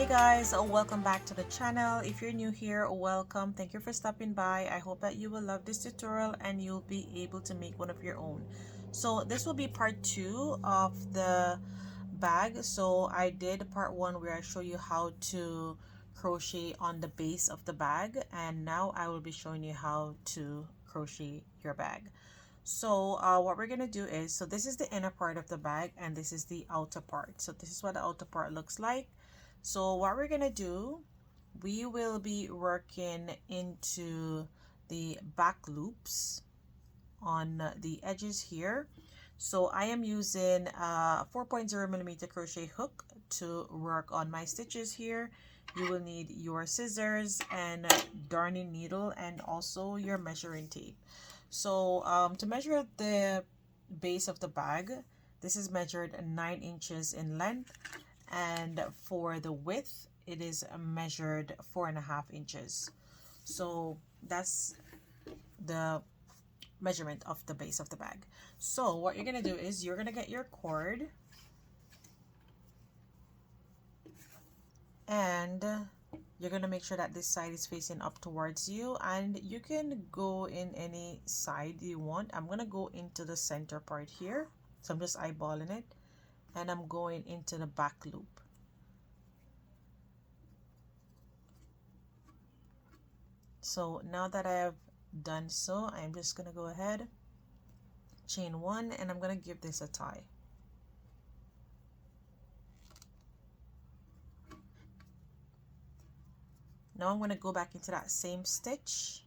guys, welcome back to the channel. If you're new here, welcome. Thank you for stopping by. I hope that you will love this tutorial and you'll be able to make one of your own. So this will be part 2 of the bag. So I did part 1 where I show you how to crochet on the base of the bag, and now I will be showing you how to crochet your bag. So what we're gonna do is, so this is the inner part of the bag and this is the outer part. So this is what the outer part looks like. So what we're gonna do, we will be working into the back loops on the edges here. So I am using a 4.0 millimeter crochet hook to work on my stitches here. You will need your scissors and darning needle and also your measuring tape. So to measure the base of the bag, this is measured 9 inches in length, and for the width it is measured 4.5 inches. So that's the measurement of the base of the bag. So what you're gonna do is you're gonna get your cord and you're gonna make sure that this side is facing up towards you, and you can go in any side you want. I'm gonna go into the center part here, so I'm just eyeballing it and I'm going into the back loop. So now that I have done so, I'm just gonna go ahead, chain 1, and I'm gonna give this a tie. Now I'm gonna go back into that same stitch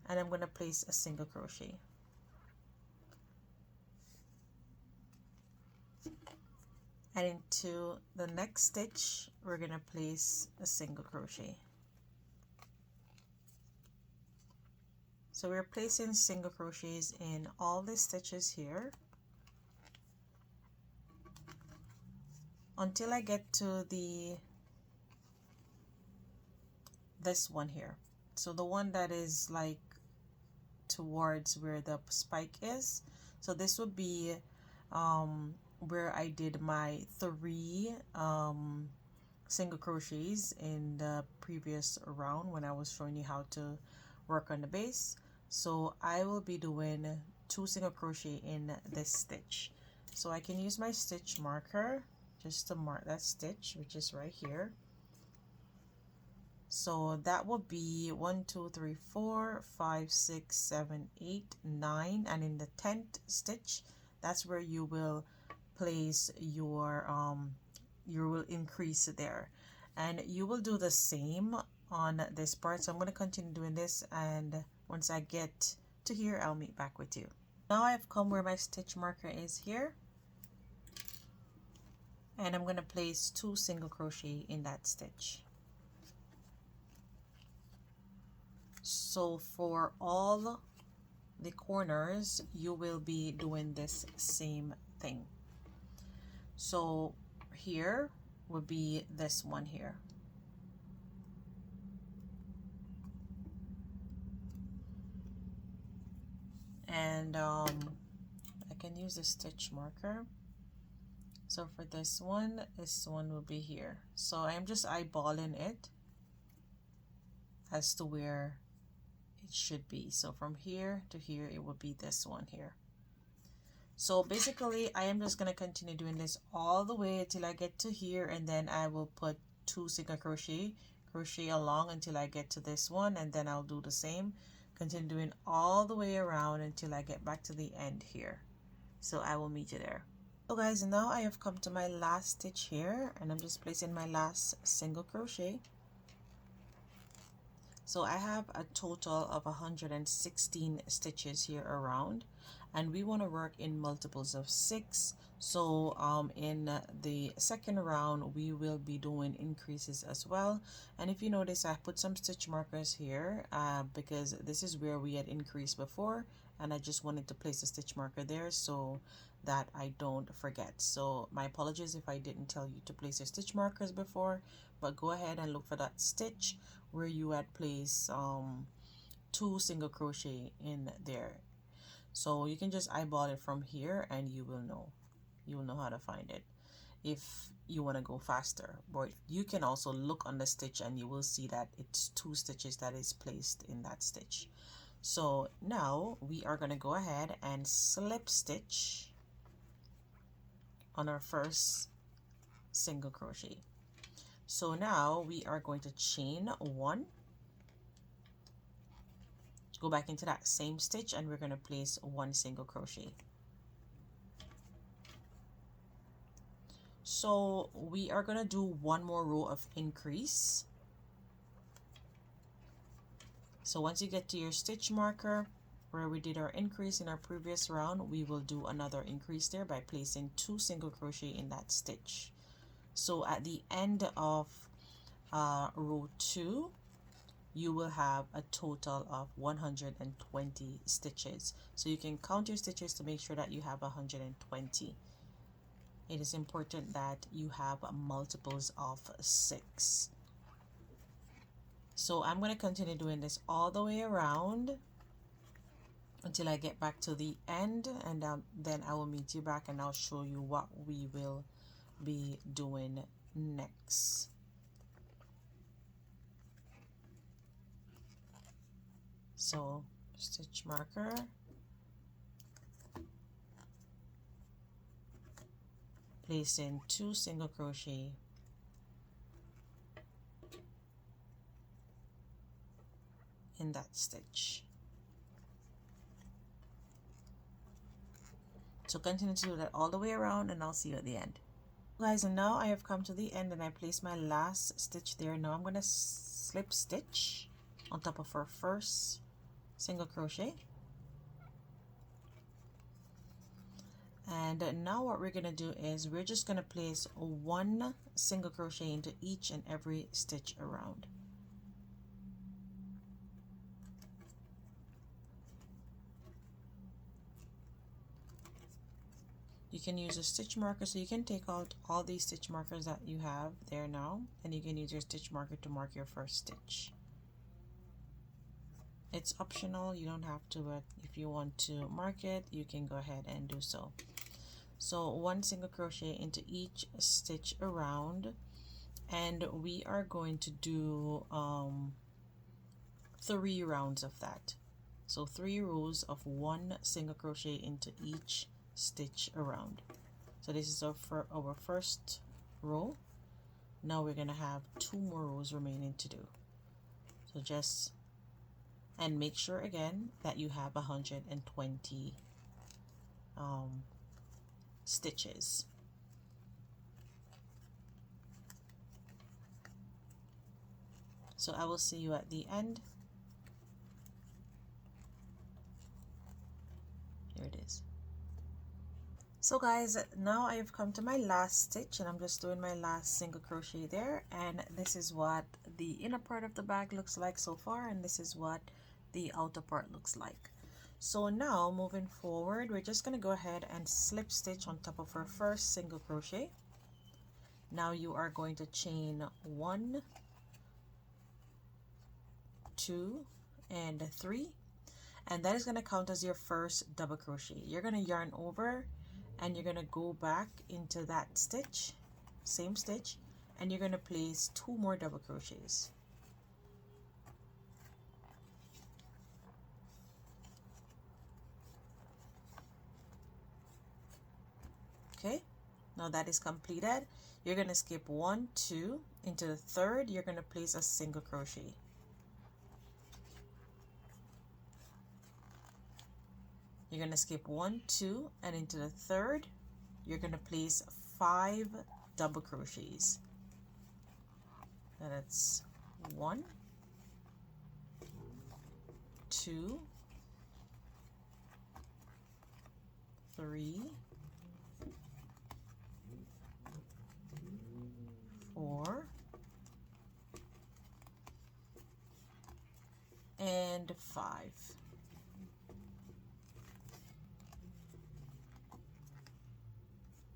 and I'm gonna place a single crochet. And into the next stitch we're gonna place a single crochet. So we're placing single crochets in all the stitches here until I get to this one here. So the one that is like towards where the spike is. So this would be where I did my 3 single crochets in the previous round when I was showing you how to work on the base. So I will be doing 2 single crochet in this stitch. So I can use my stitch marker just to mark that stitch, which is right here. So that will be 1 2 3 4 5 6 7 8 9, and in the 10th stitch that's where you will place your you will increase there, and you will do the same on this part. So I'm going to continue doing this, and once I get to here I'll meet back with you. Now I've come where my stitch marker is here, and I'm going to place 2 single crochet in that stitch. So for all the corners you will be doing this same thing. So here would be this one here, and I can use a stitch marker. So for this one will be here. So I'm just eyeballing it as to where it should be. So from here to here it would be this one here. So basically I am just going to continue doing this all the way until I get to here, and then I will put 2 single crochet along until I get to this one, and then I'll do the same, continue doing all the way around until I get back to the end here. So I will meet you there. So guys, now I have come to my last stitch here, and I'm just placing my last single crochet. So I have a total of 116 stitches here around, and we want to work in multiples of 6. So in the second round we will be doing increases as well. And if you notice, I put some stitch markers here because this is where we had increased before, and I just wanted to place a stitch marker there so that I don't forget. So my apologies if I didn't tell you to place your stitch markers before, but go ahead and look for that stitch where you had placed 2 single crochet in there. So you can just eyeball it from here and you will know how to find it. if you want to go faster. But you can also look on the stitch and you will see that it's 2 stitches that is placed in that stitch. So now we are going to go ahead and slip stitch on our first single crochet. So now we are going to chain 1, go back into that same stitch, and we're going to place 1 single crochet. So we are going to do 1 more row of increase. So once you get to your stitch marker where we did our increase in our previous round, we will do another increase there by placing 2 single crochet in that stitch. So at the end of row 2, you will have a total of 120 stitches. So you can count your stitches to make sure that you have 120. It is important that you have multiples of 6. So I'm going to continue doing this all the way around until I get back to the end, and then I will meet you back and I'll show you what we will be doing next. So stitch marker, place in 2 single crochet, in that stitch. So continue to do that all the way around and I'll see you at the end. Guys, and now I have come to the end and I placed my last stitch there. Now I'm going to slip stitch on top of our first single crochet. And now what we're going to do is we're just going to place 1 single crochet into each and every stitch around. You can use a stitch marker, so you can take out all these stitch markers that you have there now, and you can use your stitch marker to mark your first stitch. It's optional, you don't have to, but if you want to mark it, you can go ahead and do so. So 1 single crochet into each stitch around, and we are going to do 3 rounds of that. So 3 rows of 1 single crochet into each stitch around. So this is our first row. Now we're going to have 2 more rows remaining to do. So just, and make sure again that you have 120 stitches. So I will see you at the end. Here it is. So guys, now I have come to my last stitch and I'm just doing my last single crochet there, and this is what the inner part of the bag looks like so far, and this is what the outer part looks like. So now moving forward, we're just going to go ahead and slip stitch on top of our first single crochet. Now you are going to chain 1, 2, and 3, and that is going to count as your first double crochet. You're going to yarn over and you're going to go back into that stitch, same stitch, and you're going to place 2 more double crochets. Okay, now that is completed. You're going to skip 1, 2, into the third you're going to place a single crochet. You're going to skip 1, 2, and into the third you're going to place 5 double crochets. And that's 1, 2, 3, 4, and 5.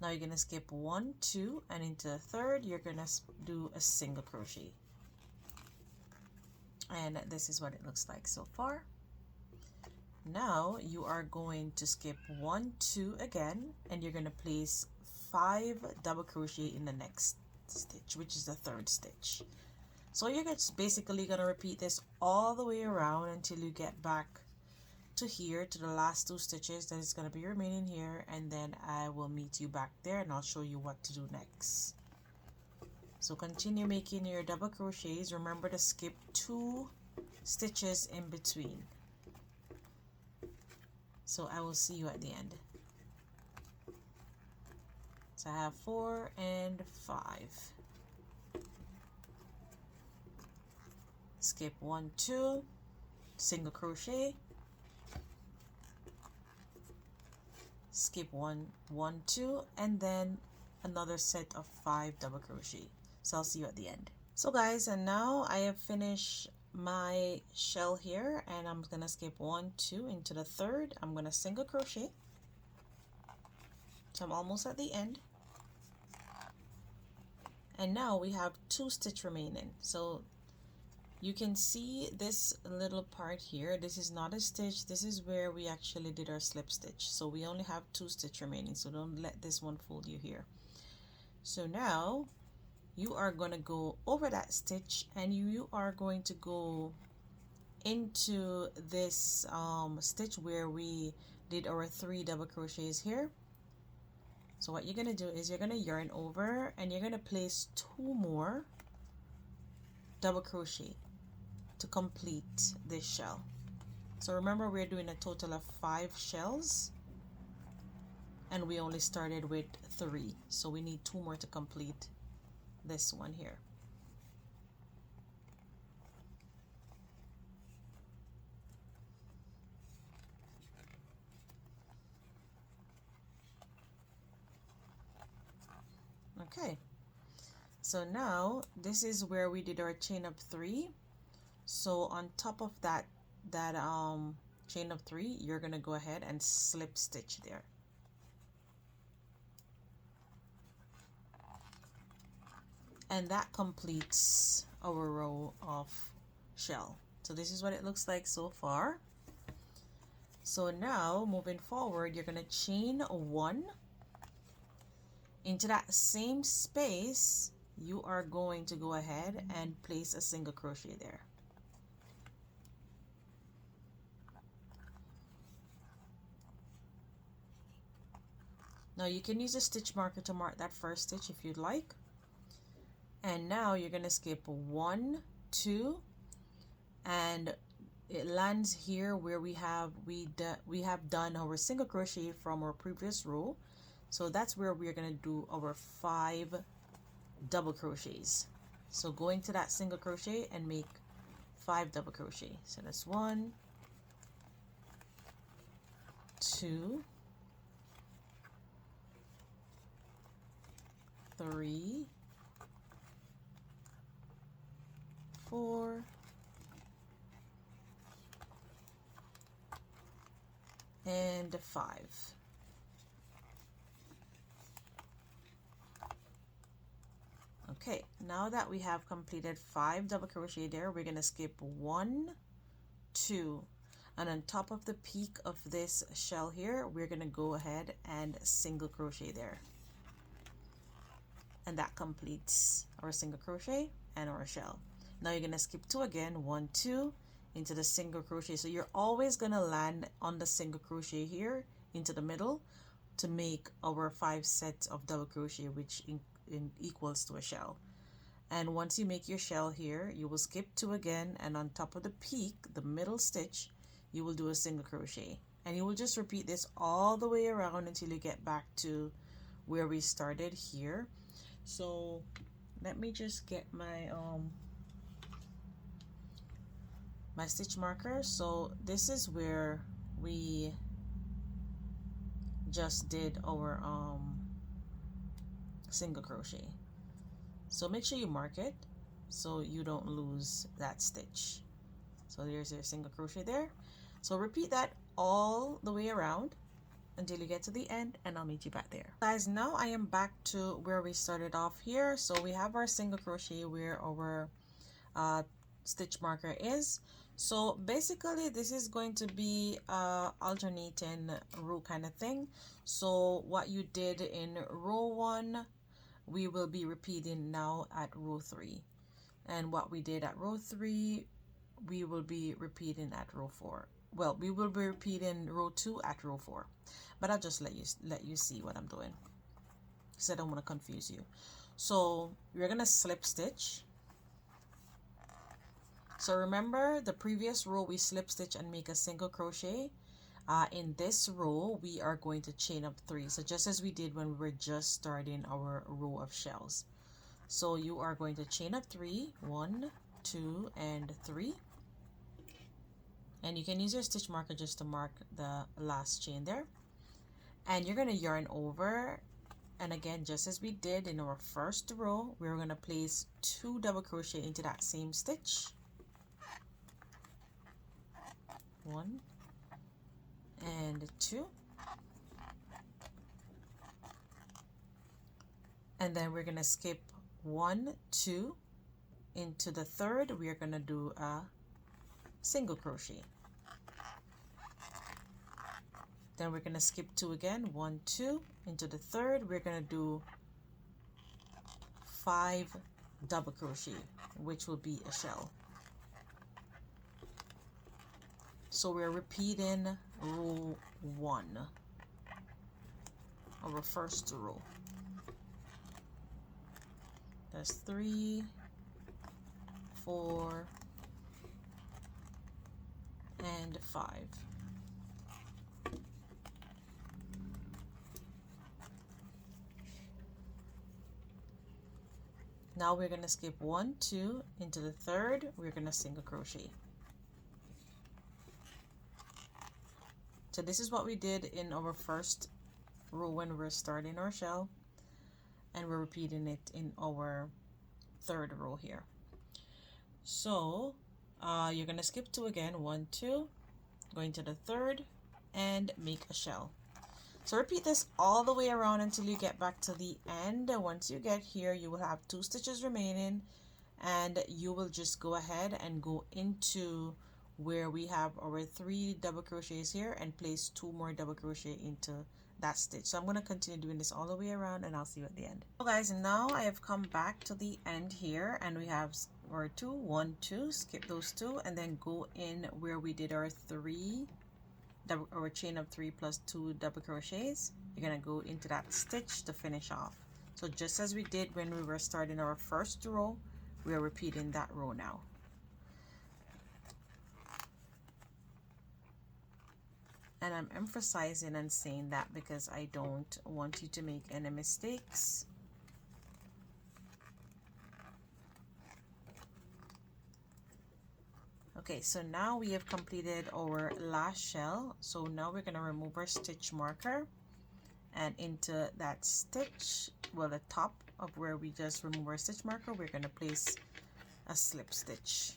Now you're going to skip 1, 2, and into the third you're going to do a single crochet. And this is what it looks like so far. Now you are going to skip 1, 2 again, and you're going to place 5 double crochet in the next stitch, which is the 3rd stitch. So you're just basically going to repeat this all the way around until you get back to here, to the last 2 stitches that is going to be remaining here, and then I will meet you back there and I'll show you what to do next. So continue making your double crochets. Remember to skip 2 stitches in between. So I will see you at the end. So I have 4 and 5. Skip 1, 2, single crochet, skip 1, 1, 2, and then another set of 5 double crochet. So I'll see you at the end. So guys, and now I have finished my shell here, and I'm gonna skip 1, 2 into the 3rd. I'm gonna single crochet. So I'm almost at the end. And now we have 2 stitch remaining. So you can see this little part here. This is not a stitch. This is where we actually did our slip stitch. So we only have 2 stitch remaining. So don't let this one fool you here. So now you are going to go over that stitch, and you are going to go into this stitch where we did our 3 double crochets here. So what you're going to do is you're going to yarn over, and you're going to place 2 more double crochet to complete this shell. So remember, we're doing a total of 5 shells, and we only started with 3, so we need 2 more to complete this one here. Okay, so now this is where we did our chain of 3. So on top of that chain of 3, you're gonna go ahead and slip stitch there. And that completes our row of shell. So this is what it looks like so far. So now moving forward, you're gonna chain 1 into that same space. You are going to go ahead and place a single crochet there. Now you can use a stitch marker to mark that first stitch if you'd like. And now you're going to skip 1, 2, and it lands here where we have done our single crochet from our previous row. So that's where we're going to do our 5 double crochets. So go into that single crochet and make 5 double crochet. So that's 1, 2, 3, 4, and 5. Okay, now that we have completed 5 double crochet there, we're going to skip 1, 2, and on top of the peak of this shell here, we're going to go ahead and single crochet there. And that completes our single crochet and our shell. Now you're going to skip 2 again, 1, 2, into the single crochet. So you're always going to land on the single crochet here into the middle to make our 5 sets of double crochet, which equals to a shell. And once you make your shell here, you will skip 2 again, and on top of the peak, the middle stitch, you will do a single crochet. And you will just repeat this all the way around until you get back to where we started here. So let me just get my my stitch marker. So this is where we just did our single crochet. So make sure you mark it so you don't lose that stitch. So there's your single crochet there. So repeat that all the way around until you get to the end, and I'll meet you back there. Guys, now I am back to where we started off here. So we have our single crochet where our stitch marker is. So basically this is going to be alternating row kind of thing. So what you did in row 1, we will be repeating now at row 3, and what we did at row 3, we will be repeating at row 4. Well, we will be repeating row 2 at row 4, but I'll just let you see what I'm doing because I don't want to confuse you. So we're gonna slip stitch. So remember the previous row we slip stitch and make a single crochet. In this row we are going to chain up 3, so just as we did when we were just starting our row of shells. So you are going to chain up 3, 1, 2, and 3, and you can use your stitch marker just to mark the last chain there, and you're going to yarn over. And again, just as we did in our first row, we're going to place 2 double crochet into that same stitch, 1 and 2, and then we're going to skip 1, 2 into the third. We are going to do a single crochet. Then we're going to skip 2 again, 1, 2 into the third. We're going to do 5 double crochet, which will be a shell. So we're repeating row 1, our first row. That's 3, 4, and 5. Now we're going to skip 1, 2 into the third. We're going to single crochet. So this is what we did in our first row when we're starting our shell, and we're repeating it in our third row here. So you're going to skip 2 again, 1, 2, going to the third, and make a shell. So repeat this all the way around until you get back to the end. Once you get here, you will have 2 stitches remaining, and you will just go ahead and go into where we have our 3 double crochets here and place 2 more double crochet into that stitch. So I'm going to continue doing this all the way around, and I'll see you at the end. So guys, now I have come back to the end here, and we have our 2, 1, 2, skip those 2, and then go in where we did our 3 double, or chain of 3 plus 2 double crochets. You're going to go into that stitch to finish off. So just as we did when we were starting our first row, we are repeating that row now. And I'm emphasizing and saying that because I don't want you to make any mistakes. Okay, so now we have completed our last shell. So now we're going to remove our stitch marker, and into that stitch, well, the top of where we just removed our stitch marker, we're going to place a slip stitch,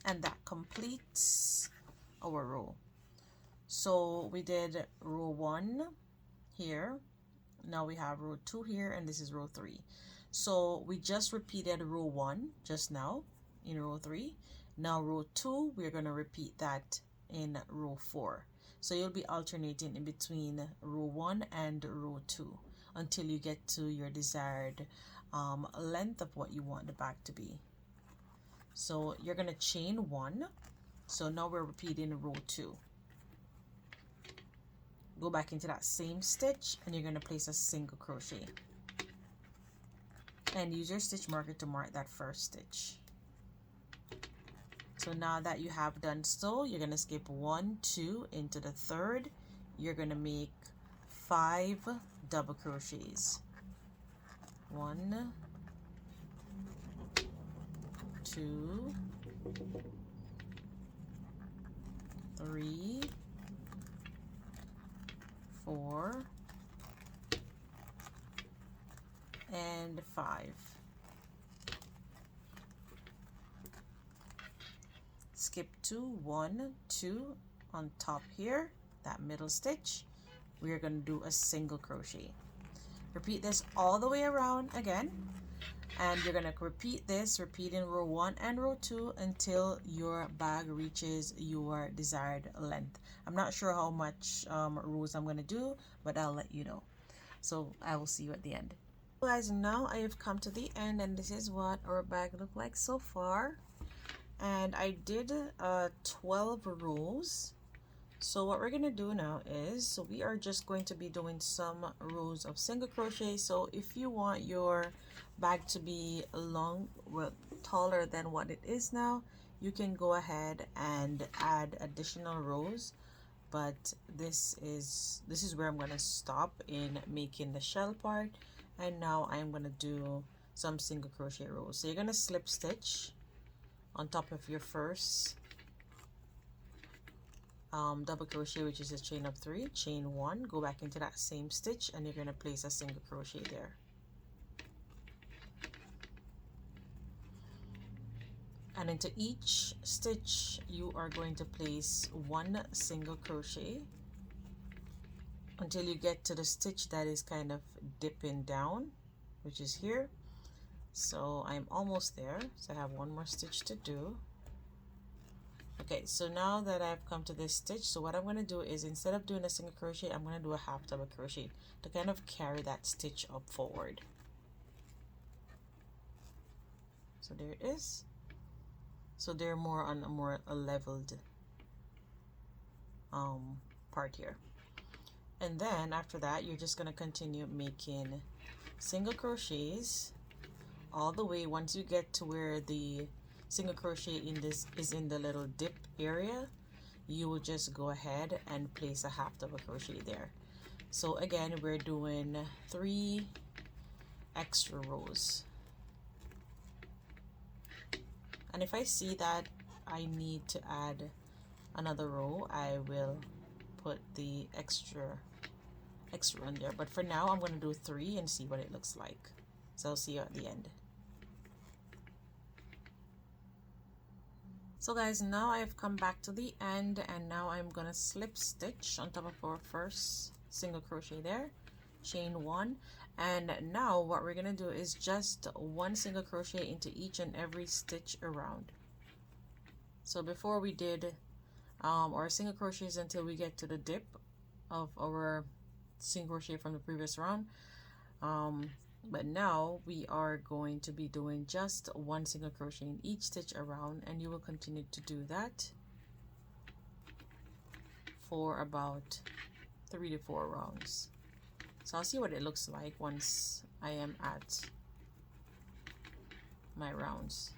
and that completes our row. So we did row 1 here, now we have row 2 here, and this is row 3. So we just repeated row 1 just now in row 3. Now row 2, we're going to repeat that in row 4. So you'll be alternating in between row 1 and row 2 until you get to your desired length of what you want the bag to be. So you're going to chain 1. So now we're repeating row 2. Go back into that same stitch, and you're going to place a single crochet, and use your stitch marker to mark that first stitch. So now that you have done so, you're going to skip 1, 2 into the third. You're going to make 5 double crochets. 1, 2, 3, 4, and 5. Skip 2, 1, 2 on top here, that middle stitch. We are going to do a single crochet. Repeat this all the way around again, And you're gonna repeat in row 1 and row 2 until your bag reaches your desired length. I'm not sure how much rows I'm gonna do, but I'll let you know. So I will see you at the end. Guys, now I have come to the end, and this is what our bag looked like so far. And I did 12 rows. So what we're gonna do now is, we are just going to be doing some rows of single crochet. So if you want your bag to be taller than what it is now, you can go ahead and add additional rows. But this is where I'm gonna stop in making the shell part, and now I'm gonna do some single crochet rows. So you're gonna slip stitch on top of your first double crochet, which is a chain of 3, chain 1, go back into that same stitch, and you're going to place a single crochet there. And into each stitch you are going to place 1 single crochet until you get to the stitch that is kind of dipping down, which is here. So I'm almost there, so I have 1 more stitch to do. Okay, so now that I've come to this stitch, so what I'm going to do is, instead of doing a single crochet, I'm going to do a half double crochet to kind of carry that stitch up forward. So there it is. So they're more on a leveled part here. And then after that, you're just going to continue making single crochets all the way. Once you get to where the single crochet in this is in the little dip area, you will just go ahead and place a half double crochet there. So again, we're doing 3 extra rows. And if I see that I need to add another row, I will put the extra on there. But for now, I'm going to do 3 and see what it looks like. So I'll see you at the end. So guys, now I've come back to the end, and now I'm gonna slip stitch on top of our first single crochet there, chain 1, and now what we're gonna do is just 1 single crochet into each and every stitch around. So before we did our single crochets until we get to the dip of our single crochet from the previous round, but now we are going to be doing just 1 single crochet in each stitch around, and you will continue to do that for about 3 to 4 rounds. So I'll see what it looks like once I am at my rounds.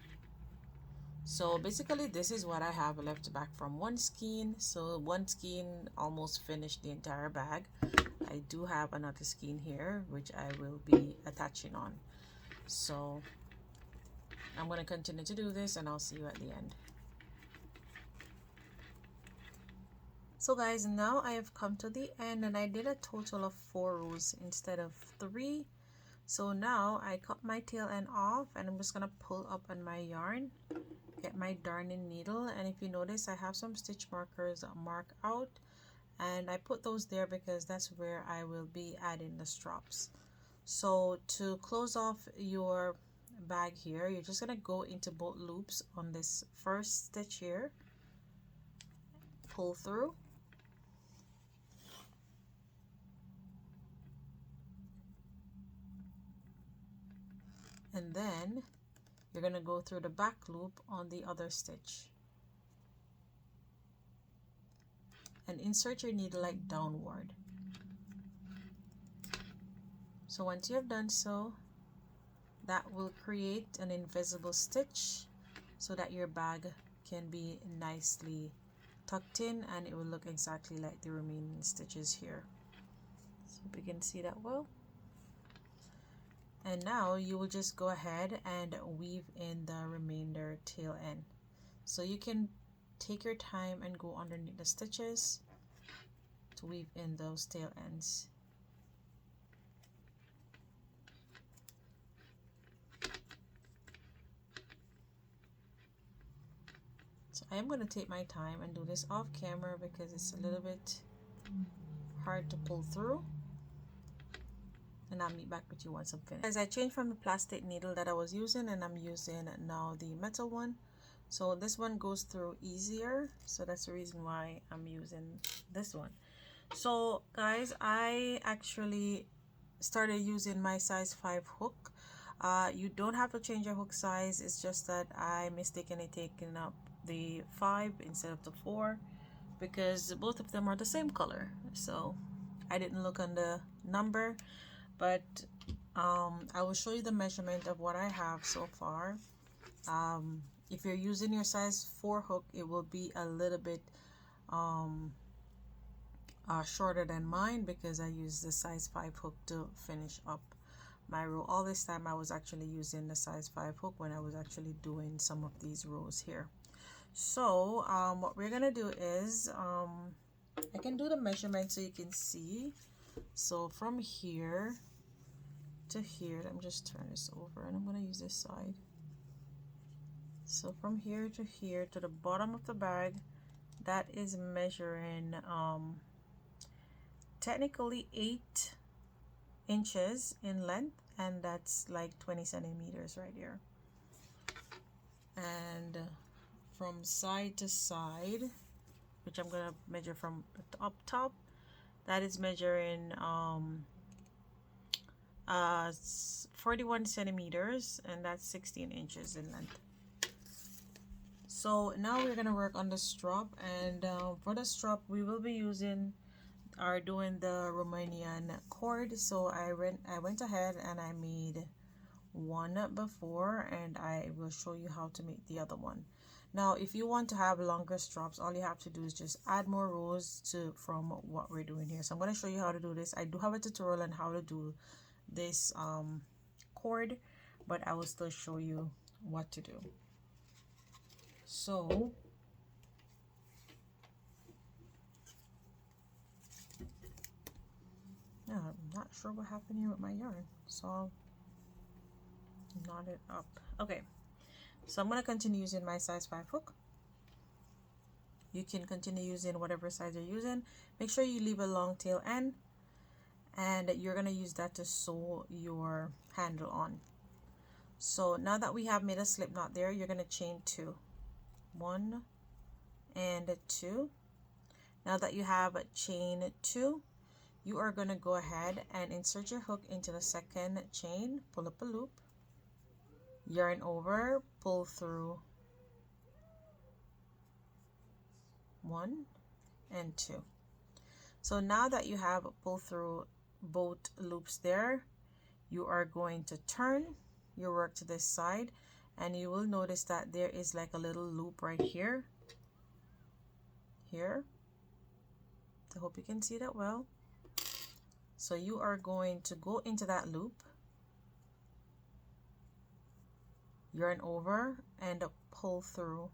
So basically this is what I have left back from 1 skein. So 1 skein almost finished the entire bag. I do have another skein here which I will be attaching on. So I'm going to continue to do this, and I'll see you at the end. So guys, now I have come to the end, and I did a total of 4 rows instead of 3. So now I cut my tail end off, and I'm just going to pull up on my yarn, get my darning needle, and if you notice I have some stitch markers marked out, and I put those there because that's where I will be adding the straps. So to close off your bag here, you're just gonna go into both loops on this first stitch here, pull through, and then you're gonna go through the back loop on the other stitch and insert your needle like downward. So once you have done so, that will create an invisible stitch so that your bag can be nicely tucked in, and it will look exactly like the remaining stitches here. So we can see that well. And now you will just go ahead and weave in the remainder tail end. So you can take your time and go underneath the stitches to weave in those tail ends. So I am going to take my time and do this off camera because it's a little bit hard to pull through. and I'll meet back with you once I'm finished. As I changed from the plastic needle that I was using, and I'm using now the metal one. So this one goes through easier, so that's the reason why I'm using this one. So guys, I actually started using my size 5 hook. You don't have to change your hook size, it's just that I mistakenly taken up the 5 instead of the 4 because both of them are the same color. So I didn't look on the number, but I will show you the measurement of what I have so far. If you're using your size 4 hook, it will be a little bit shorter than mine because I used the size 5 hook to finish up my row. All this time I was actually using the size 5 hook when I was actually doing some of these rows here. So what we're gonna do is I can do the measurement so you can see. So from here to here, let me just turn this over and I'm gonna use this side. So from here to here to the bottom of the bag, that is measuring technically 8 inches in length, and that's like 20 centimeters right here. And from side to side, which I'm gonna measure from up top, that is measuring 41 centimeters, and that's 16 inches in length. So now we're gonna work on the strap, and for the strap we will be using doing the Romanian cord. So I went ahead and I made one before, and I will show you how to make the other one. Now if you want to have longer straps, all you have to do is just add more rows from what we're doing here. So I'm going to show you how to do this. I do have a tutorial on how to do this cord, but I will still show you what to do. So yeah, I'm not sure what happened here with my yarn, so I'll knot it up. Okay, so I'm going to continue using my size 5 hook. You can continue using whatever size you're using. Make sure you leave a long tail end, and you're going to use that to sew your handle on. So now that we have made a slip knot there, you're going to chain 2, 1 and 2. Now that you have chain 2, you are going to go ahead and insert your hook into the second chain, pull up a loop, yarn over, pull through 1 and 2. So now that you have pulled through both loops there, you are going to turn your work to this side, and you will notice that there is like a little loop right here. I hope you can see that well. So you are going to go into that loop, yarn over and pull through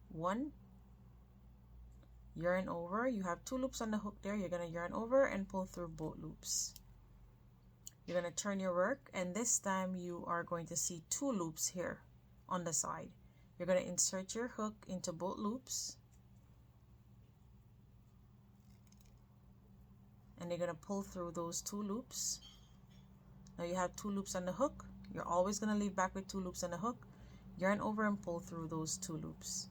1, yarn over. You have 2 loops on the hook there. You're going to yarn over and pull through both loops. You're going to turn your work, and this time you are going to see 2 loops here on the side. You're going to insert your hook into both loops, and you're going to pull through those 2 loops. Now you have 2 loops on the hook. You're always going to leave back with 2 loops on the hook. Yarn over and pull through those 2 loops.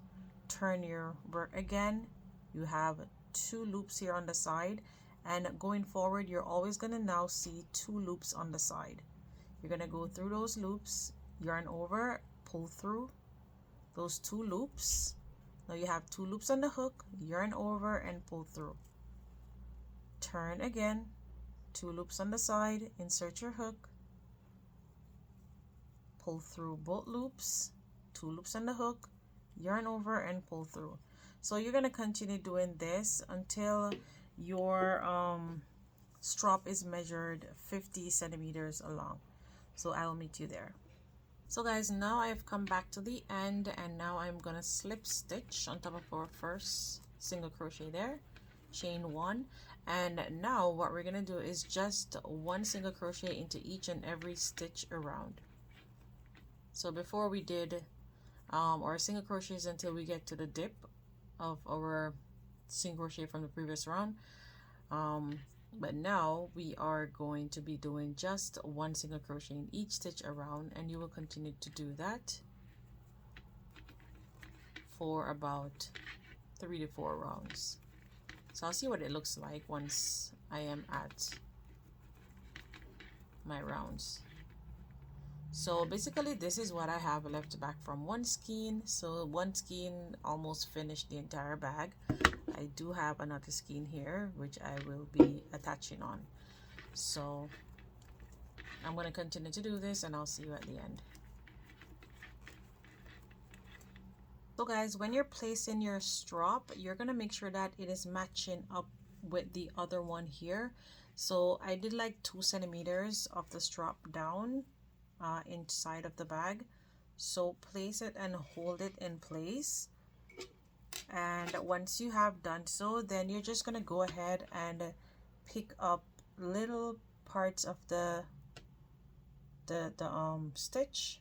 Turn your work again. You have 2 loops here on the side, and going forward you're always going to now see 2 loops on the side. You're going to go through those loops, yarn over, pull through those 2 loops. Now you have 2 loops on the hook, yarn over and pull through. Turn again, 2 loops on the side, insert your hook, pull through both loops, 2 loops on the hook, yarn over and pull through. So you're going to continue doing this until your strap is measured 50 centimeters along. So I will meet you there. So guys, now I've come back to the end, and now I'm gonna slip stitch on top of our first single crochet there, chain 1, and now what we're gonna do is just 1 single crochet into each and every stitch around. So before we did our single crochets until we get to the dip of our single crochet from the previous round. But now we are going to be doing just one single crochet in each stitch around, and you will continue to do that for about 3 to 4 rounds. So I'll see what it looks like once I am at my rounds. So basically this is what I have left back from one skein. So one skein almost finished the entire bag. I do have another skein here which I will be attaching on. So I'm going to continue to do this and I'll see you at the end. So guys, when you're placing your strap, you're going to make sure that it is matching up with the other one here. So I did like 2 centimeters of the strap down inside of the bag. So place it and hold it in place. And once you have done so, then you're just going to go ahead and pick up little parts of the stitch.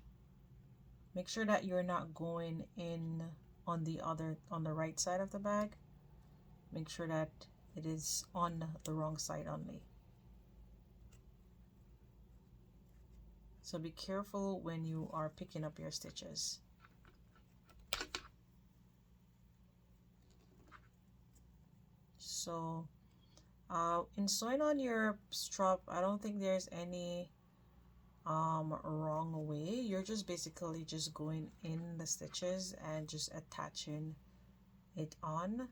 Make sure that you're not going in on the right side of the bag. Make sure that it is on the wrong side only. So be careful when you are picking up your stitches. So in sewing on your strap, I don't think there's any wrong way. You're just basically just going in the stitches and just attaching it on.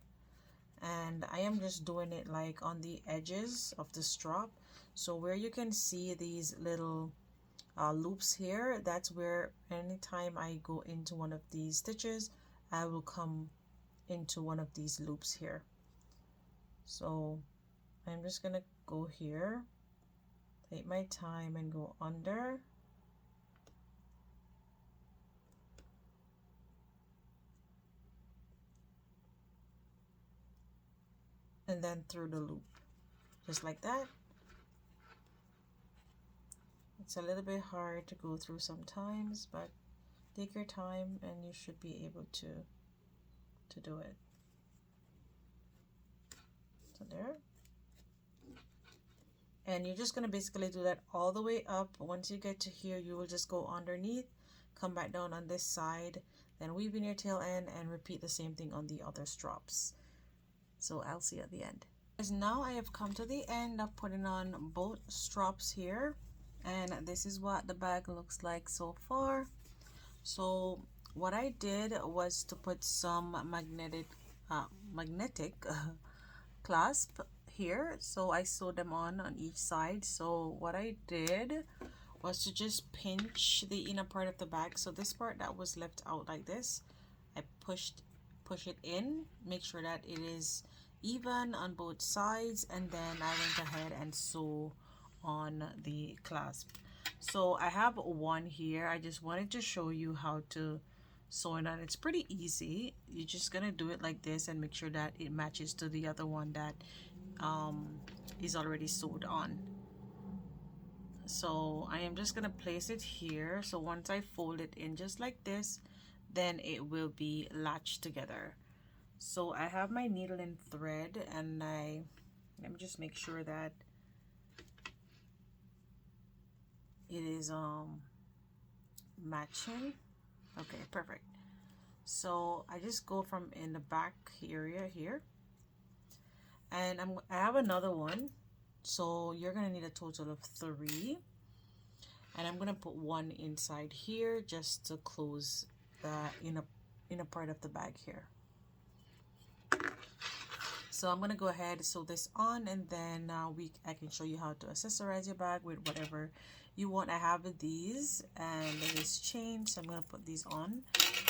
And I am just doing it like on the edges of the strap. So where you can see these little loops here, that's where anytime I go into one of these stitches, I will come into one of these loops here. So I'm just gonna go here, take my time and go under, and then through the loop, just like that. It's a little bit hard to go through sometimes, but take your time and you should be able to do it. So there. And you're just going to basically do that all the way up. Once you get to here, you will just go underneath, come back down on this side, then weave in your tail end and repeat the same thing on the other straps. So I'll see you at the end. As now I have come to the end of putting on both straps here, and this is what the bag looks like so far. So what I did was to put some magnetic clasp here. So I sewed them on each side. So what I did was to just pinch the inner part of the bag. So this part that was left out like this, I push it in, make sure that it is even on both sides, and then I went ahead and sew on the clasp. So I have one here. I just wanted to show you how to sew it on. It's pretty easy. You're just gonna do it like this and make sure that it matches to the other one that is already sewed on. So I am just gonna place it here. So once I fold it in just like this, then it will be latched together. So I have my needle and thread, and let me just make sure that it is matching. Okay, perfect. So I just go from in the back area here, and I have another one. So you're gonna need a total of 3, and I'm gonna put one inside here just to close the inner part of the bag here. So I'm gonna go ahead and sew this on, and then I can show you how to accessorize your bag with whatever you want. I have these and this chain, so I'm gonna put these on,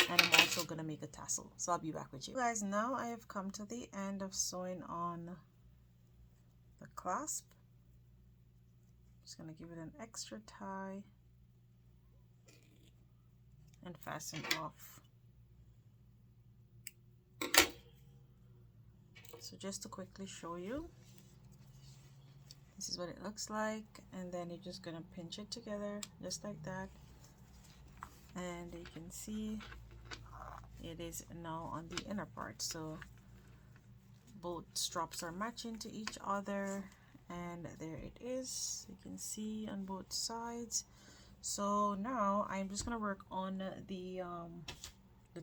and I'm also gonna make a tassel. So I'll be back with you guys. Now I have come to the end of sewing on the clasp. Just gonna give it an extra tie and fasten off. So just to quickly show you, this is what it looks like, and then you're just gonna pinch it together just like that, and you can see it is now on the inner part. So both straps are matching to each other, and there it is. You can see on both sides. So now I'm just gonna work on the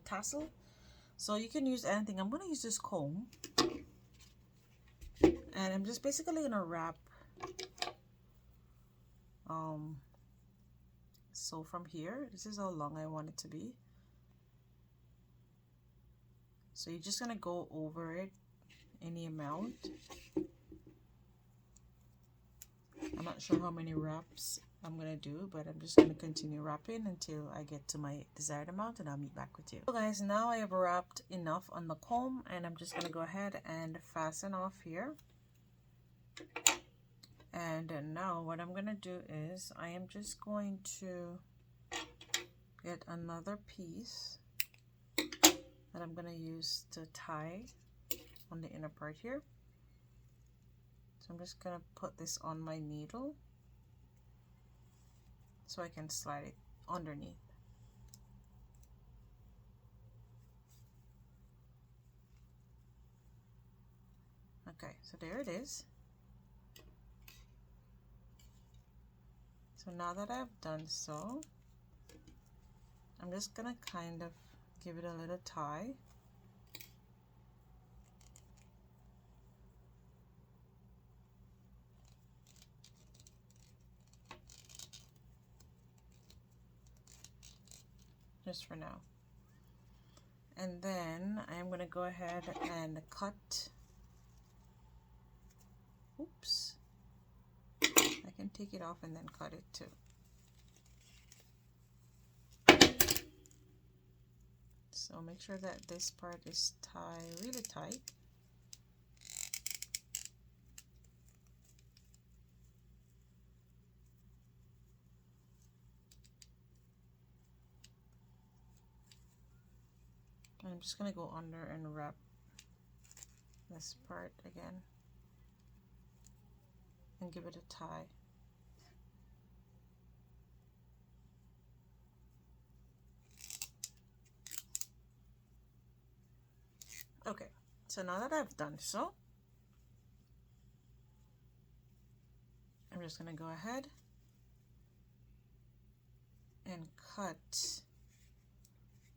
tassel. So you can use anything. I'm gonna use this comb, and I'm just basically gonna wrap so from here, this is how long I want it to be. So you're just gonna go over it any amount. I'm not sure how many wraps I'm gonna do, but I'm just gonna continue wrapping until I get to my desired amount, and I'll meet back with you. So guys, now I have wrapped enough on the comb, and I'm just gonna go ahead and fasten off here. And now what I'm gonna do is I am just going to get another piece that I'm gonna use to tie on the inner part here. So I'm just gonna put this on my needle so I can slide it underneath. Okay, so there it is. So now that I've done so, I'm just gonna kind of give it a little tie. Just for now. And then I'm gonna go ahead and cut. Oops. I can take it off and then cut it too. So make sure that this part is tied really tight. And I'm just gonna go under and wrap this part again and give it a tie. Okay, so now that I've done so, I'm just gonna go ahead and cut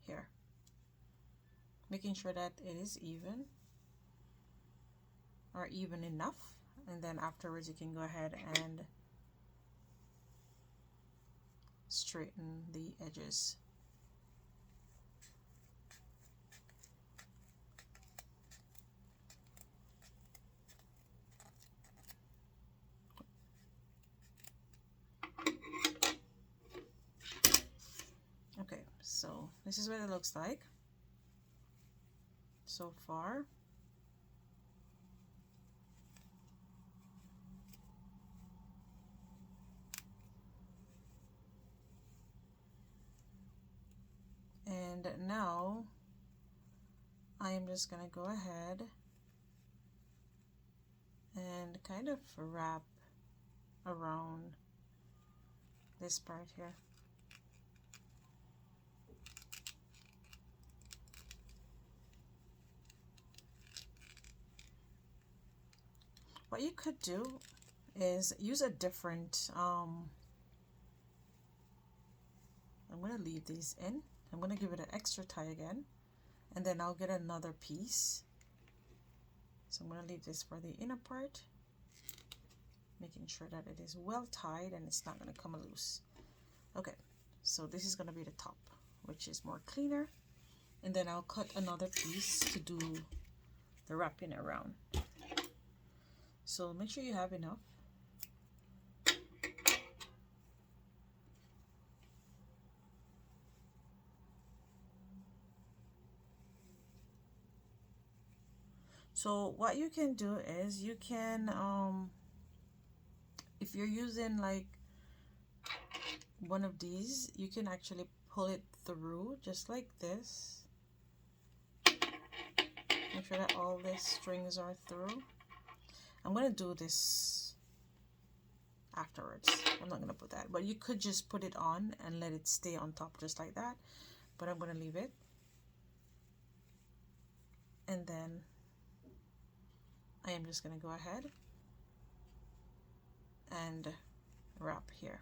here, making sure that it is even or even enough, and then afterwards you can go ahead and straighten the edges. Okay, so this is what it looks like so far. And now I am just gonna go ahead and kind of wrap around this part here. What you could do is use a different, I'm going to leave these in. I'm going to give it an extra tie again, and then I'll get another piece. So I'm going to leave this for the inner part, making sure that it is well tied and it's not going to come loose. Okay, so this is going to be the top, which is more cleaner, and then I'll cut another piece to do the wrapping around. So make sure you have enough. So what you can do is you can, if you're using like one of these, you can actually pull it through just like this. Make sure that all the strings are through. I'm going to do this afterwards. I'm not going to put that, but you could just put it on and let it stay on top just like that, but I'm going to leave it. And then I am just going to go ahead and wrap here.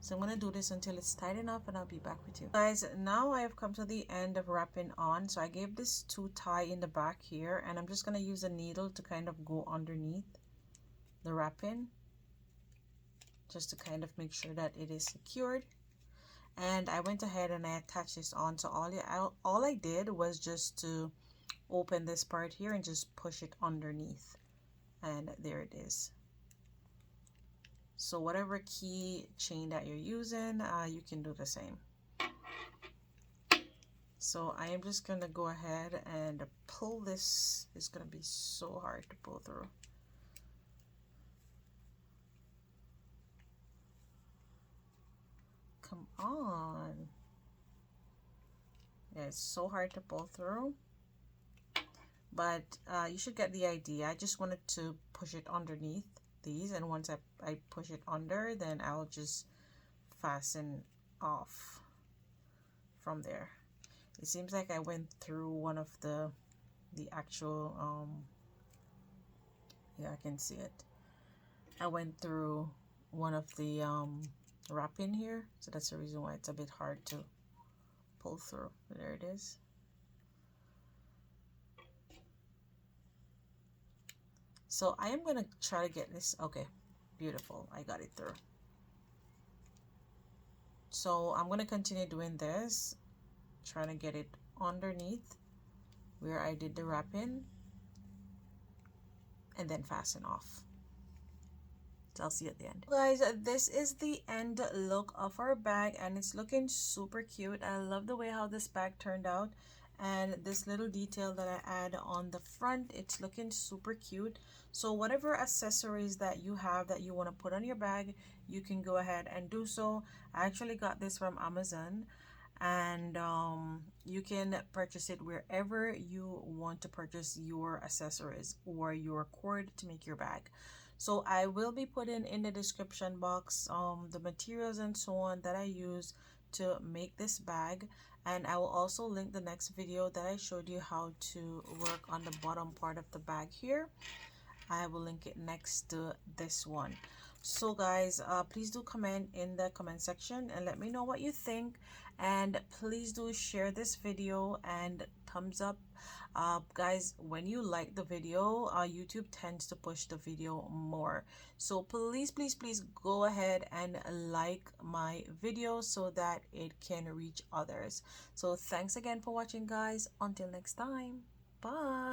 So I'm going to do this until it's tight enough, and I'll be back with you. Guys, now I have come to the end of wrapping on. So I gave this 2 tie in the back here, and I'm just going to use a needle to kind of go underneath the wrapping, just to kind of make sure that it is secured. And I went ahead and I attached this on. So all I did was just to open this part here and just push it underneath, and there it is. So whatever key chain that you're using, you can do the same. So I am just gonna go ahead and pull this. It's gonna be so hard to pull through. Come on. Yeah, it's so hard to pull through, but you should get the idea. I just wanted to push it underneath these, and once I push it under, then I'll just fasten off from there. It seems like I went through one of the actual yeah, I can see it. I went through one of the wrapping here, so that's the reason why it's a bit hard to pull through. There it is. So I am gonna try to get this. Okay, beautiful, I got it through. So I'm gonna continue doing this, trying to get it underneath where I did the wrapping, and then fasten off. So I'll see you at the end. Guys, this is the end look of our bag, and it's looking super cute. I love the way how this bag turned out, and this little detail that I add on the front, it's looking super cute. So whatever accessories that you have that you want to put on your bag, you can go ahead and do so. I actually got this from Amazon, and you can purchase it wherever you want to purchase your accessories or your cord to make your bag. So I will be putting in the description box the materials and so on that I use to make this bag, and I will also link the next video that I showed you how to work on the bottom part of the bag here. I will link it next to this one. So guys, please do comment in the comment section and let me know what you think, and please do share this video and thumbs up. Guys, when you like the video, YouTube tends to push the video more, so please go ahead and like my video so that it can reach others. So thanks again for watching, guys. Until next time, bye.